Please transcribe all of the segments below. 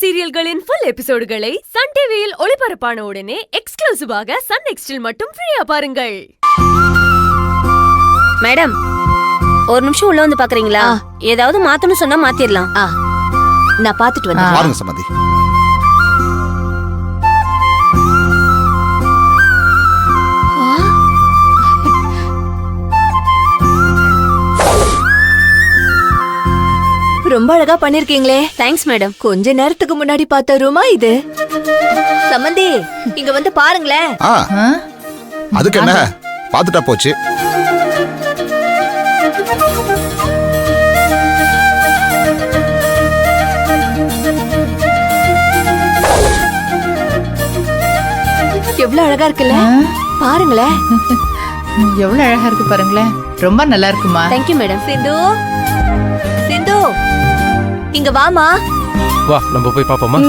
சீரியல்களின் full எபிசோடுகளை Sun டிவியில் ஒளிபரப்பான உடனே எக்ஸ்க்ளூசிவாக சன் நெக்ஸ்டில் மட்டும் ஃப்ரீயா பாருங்கள். மேடம், ஒரு நிமிஷம் உள்ள வந்து பாக்குறீங்களா? ஏதாவது மாத்தணும் சொன்னா மாத்திரலாம். நான் பாத்துட்டு வந்து பாருங்க சம்மதி. ரொம்ப அழகா பண்ணிருக்கீங்களே. Thanks madam. கொஞ்ச நேரத்துக்கு முன்னாடி பார்த்த ரூமா இது. சம்மந்தி, இங்க வந்து பாருங்களேன். அதுக்கு என்ன, பாத்துட்டா போச்சு. எவ்வளவு அழகா இருக்குல்ல, பாருங்களேன். எவ்வளவு அழகா இருக்கு பாருங்களேன். ரொம்ப நல்லா இருக்குமா. Thank you madam. சிந்து, சிந்து இங்க வாமா. வா, நம்ம போய் பாப்போமா?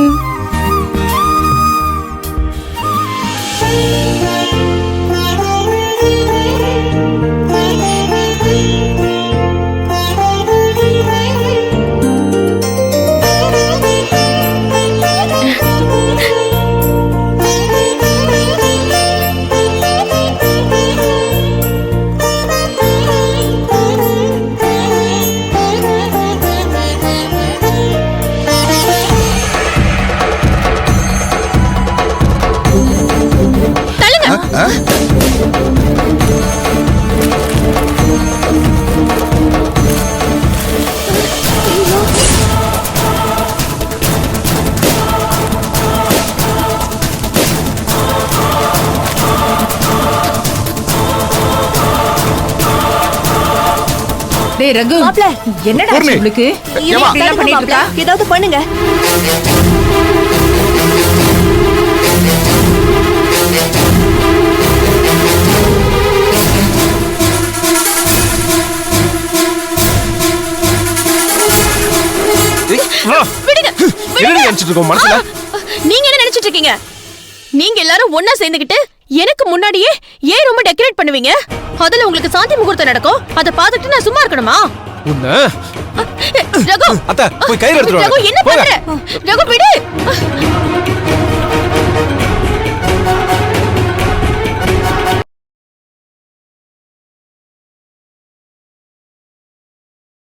டேய் ரகு, மாப்ள, என்னடா ஆச்சு உங்களுக்கு? இதெல்லாம் பண்ணிட்டு இருக்கா? ஏதாவது பண்ணுங்க. நீங்க என்ன நினைச்சிட்டு இருக்கீங்க? நீங்க எல்லாரும் ஒன்னா சேர்ந்துகிட்டு எனக்கு முன்னாடியே ஏன் ரொம்ப டெக்கரேட் பண்ணுவீங்க? அதுல உங்களுக்கு சாந்தி முகூர்த்தம் நடக்கும். அத பாத்துட்டு நான் சும்மா இருக்கணுமா? உன்ன ரகு, அத்தை போய் கயிறு எடுத்துட்டு ரகு வா. என்ன பண்ற? ரகு விடு.